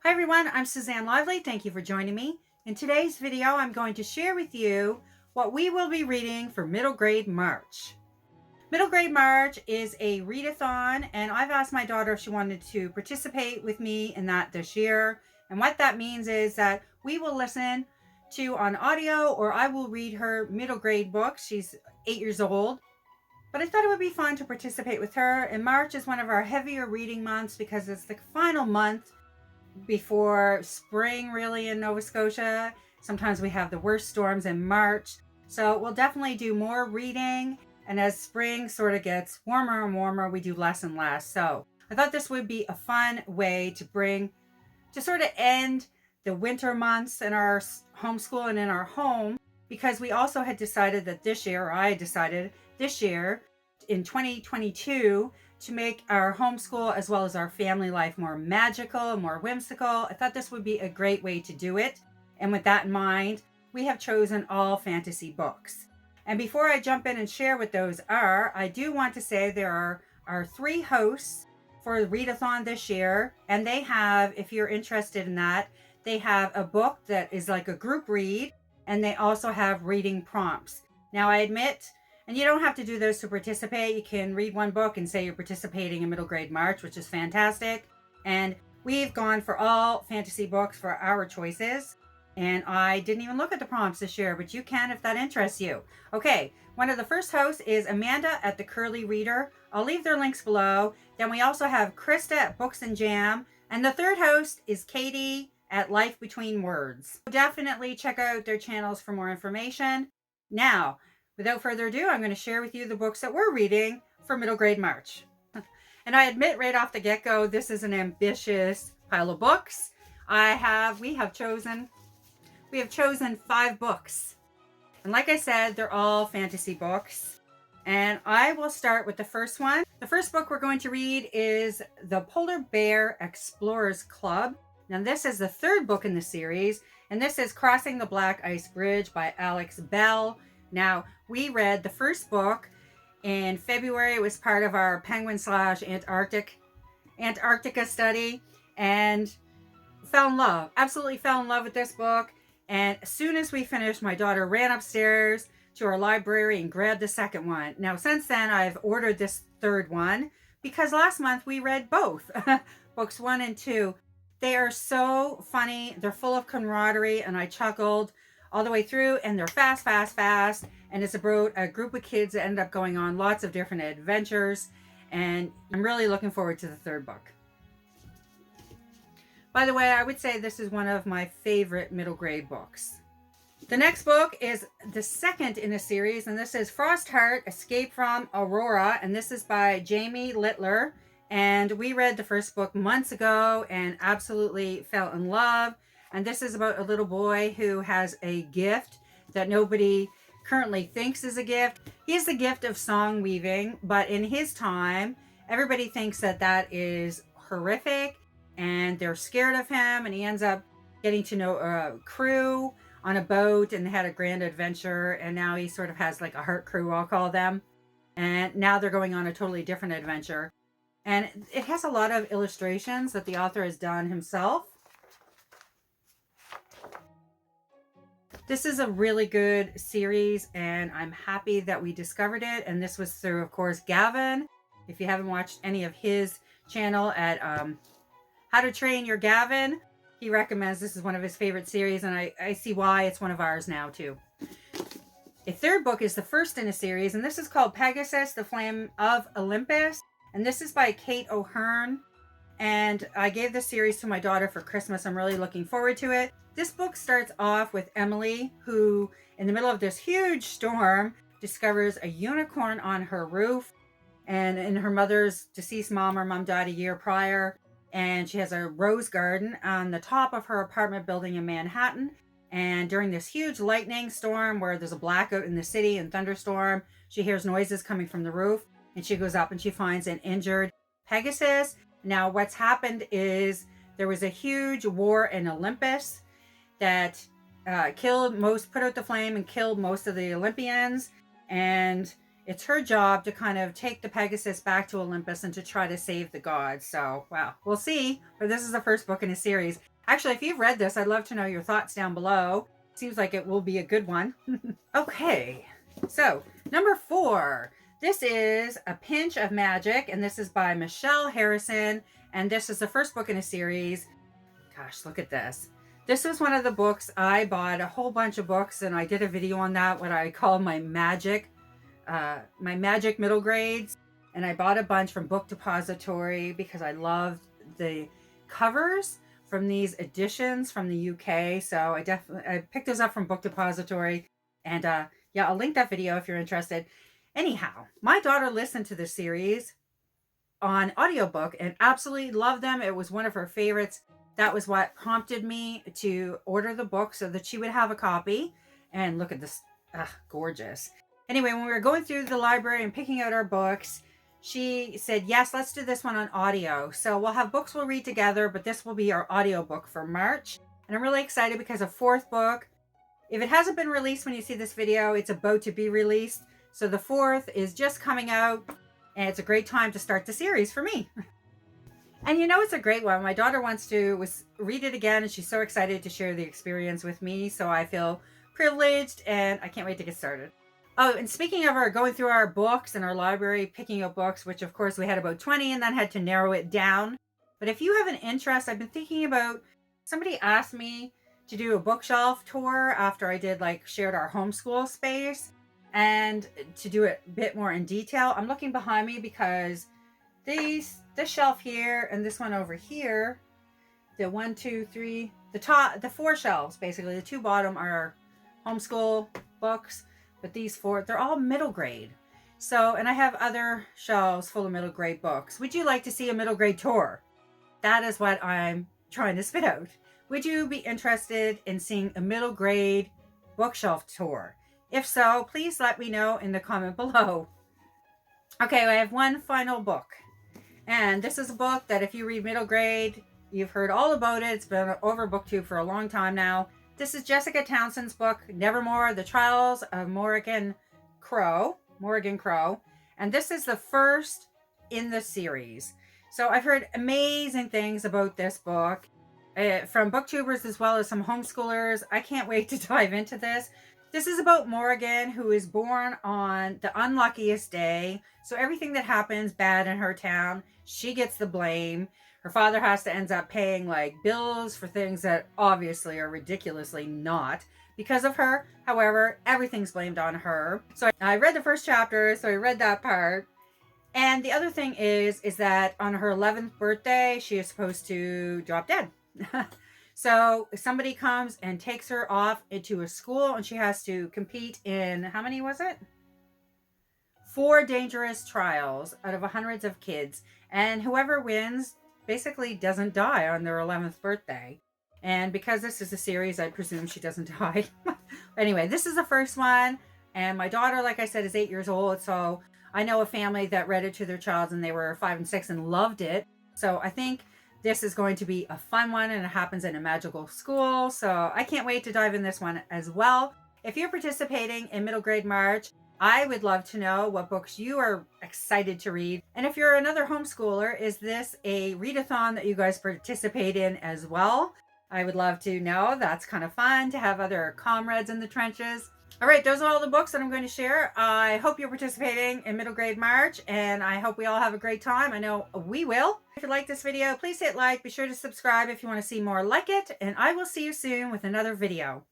Hi everyone, I'm Suzanne Lively. Thank you for joining me. In today's video, I'm going to share with you what we will be reading for Middle Grade March. Middle Grade March is a readathon, and I've asked my daughter if she wanted to participate with me in that this year. And what that means is that we will listen to on audio, or I will read her middle grade books. She's 8 years old. But I thought it would be fun to participate with her. And March is one of our heavier reading months because it's the final month before spring really in Nova Scotia. Sometimes we have the worst storms in March. So we'll definitely do more reading. And as spring sort of gets warmer and warmer, we do less and less. So I thought this would be a fun way to sort of end the winter months in our homeschool and in our home, because we also had decided that this year, or I had decided this year in 2022, to make our homeschool as well as our family life more magical, more whimsical. I thought this would be a great way to do it. And with that in mind, we have chosen all fantasy books. And before I jump in and share what those are, I do want to say there are our 3 hosts for the Readathon this year. And they have, if you're interested in that, they have a book that is like a group read, and they also have reading prompts. Now I admit, and you don't have to do those to participate. You can read one book and say you're participating in Middle Grade March, which is fantastic. And we've gone for all fantasy books for our choices. And I didn't even look at the prompts this year, but you can if that interests you. Okay, one of the first hosts is Amanda at the Curly Reader. I'll leave their links below. Then we also have Krista at Books and Jam. And the third host is Katie at Life Between Words. Definitely check out their channels for more information. Now, without further ado, I'm going to share with you the books that we're reading for Middle Grade March. And I admit right off the get-go, this is an ambitious pile of books. We have chosen 5 books. And like I said, they're all fantasy books. And I will start with the first one. The first book we're going to read is The Polar Bear Explorers Club. Now this is the 3rd book in the series, and this is Crossing the Black Ice Bridge by Alex Bell. Now, we read the first book in February. It was part of our Penguin/Antarctica study, and absolutely fell in love with this book. And as soon as we finished, my daughter ran upstairs to our library and grabbed the second one. Now, since then, I've ordered this 3rd one because last month we read both, books 1 and 2. They are so funny. They're full of camaraderie, and I chuckled all the way through, and they're fast. And it's about a group of kids that end up going on lots of different adventures. And I'm really looking forward to the 3rd book. By the way, I would say this is one of my favorite middle grade books. The next book is the 2nd in a series, and this is Frostheart, Escape from Aurora, and this is by Jamie Littler. And we read the first book months ago and absolutely fell in love. And this is about a little boy who has a gift that nobody currently thinks is a gift. He has the gift of song weaving, but in his time, everybody thinks that that is horrific and they're scared of him. And he ends up getting to know a crew on a boat, and they had a grand adventure. And now he sort of has like a heart crew, I'll call them. And now they're going on a totally different adventure. And it has a lot of illustrations that the author has done himself. This is a really good series, and I'm happy that we discovered it. And this was through, of course, Gavin. If you haven't watched any of his channel at How to Train Your Gavin, he recommends this is one of his favorite series, and I see why it's one of ours now too. A 3rd book is the first in a series, and this is called Pegasus, the Flame of Olympus. And this is by Kate O'Hearn. And I gave this series to my daughter for Christmas. I'm really looking forward to it. This book starts off with Emily, who, in the middle of this huge storm, discovers a unicorn on her roof. And in her mother's deceased mom, her mom died a year prior. And she has a rose garden on the top of her apartment building in Manhattan. And during this huge lightning storm where there's a blackout in the city and thunderstorm, she hears noises coming from the roof. And she goes up and she finds an injured Pegasus. Now, what's happened is there was a huge war in Olympus that put out the flame and killed most of the Olympians. And it's her job to kind of take the Pegasus back to Olympus and to try to save the gods. So, wow, we'll see. But this is the first book in a series. Actually, if you've read this, I'd love to know your thoughts down below. Seems like it will be a good one. Okay, so number 4. This is A Pinch of Magic, and this is by Michelle Harrison, and this is the first book in a series. Gosh, look at this. This was one of the books I bought, a whole bunch of books, and I did a video on that, what I call my magic middle grades. And I bought a bunch from Book Depository because I loved the covers from these editions from the UK. So I picked those up from Book Depository, and yeah, I'll link that video if you're interested. Anyhow, my daughter listened to this series on audiobook and absolutely loved them. It was one of her favorites. That was what prompted me to order the book so that she would have a copy. And look at this, gorgeous. Anyway, when we were going through the library and picking out our books, she said, yes, let's do this one on audio. So we'll have books we'll read together, but this will be our audio book for March. And I'm really excited because a 4th book, if it hasn't been released when you see this video, it's about to be released. So the 4th is just coming out, and it's a great time to start the series for me. And you know, it's a great one. My daughter wants to read it again, and she's so excited to share the experience with me. So I feel privileged, and I can't wait to get started. Oh, and speaking of our going through our books in our library, picking up books, which of course we had about 20 and then had to narrow it down. But if you have an interest, I've been thinking about, somebody asked me to do a bookshelf tour after I did shared our homeschool space, and to do it a bit more in detail. I'm looking behind me because this shelf here and this one over here, the 1, 2, 3, the 4 shelves, basically the 2 bottom are homeschool books, but these 4, they're all middle grade. So, and I have other shelves full of middle grade books. Would you like to see a middle grade tour? That is what I'm trying to spit out. Would you be interested in seeing a middle grade bookshelf tour? If so, please let me know in the comment below. Okay, I have one final book. And this is a book that if you read middle grade, you've heard all about it. It's been over BookTube for a long time now. This is Jessica Townsend's book, Nevermore, The Trials of Morrigan Crow. And this is the first in the series. So I've heard amazing things about this book from booktubers as well as some homeschoolers. I can't wait to dive into this. This is about Morrigan, who is born on the unluckiest day. So everything that happens bad in her town, she gets the blame. Her father has to end up paying bills for things that obviously are ridiculously not because of her. However, everything's blamed on her. So I read the first chapter, so I read that part. And the other thing is that on her 11th birthday, she is supposed to drop dead. So somebody comes and takes her off into a school, and she has to compete in, how many was it? 4 dangerous trials out of hundreds of kids. And whoever wins basically doesn't die on their 11th birthday. And because this is a series, I presume she doesn't die. Anyway, this is the first one. And my daughter, like I said, is 8 years old. So I know a family that read it to their child and they were 5 and 6 and loved it. So I think this is going to be a fun one, and it happens in a magical school. So I can't wait to dive in this one as well. If you're participating in Middle Grade March, I would love to know what books you are excited to read. And if you're another homeschooler, is this a readathon that you guys participate in as well? I would love to know. That's kind of fun to have other comrades in the trenches. All right, those are all the books that I'm going to share. I hope you're participating in Middle Grade March, and I hope we all have a great time. I know we will. If you like this video, please hit like. Be sure to subscribe if you want to see more like it, and I will see you soon with another video.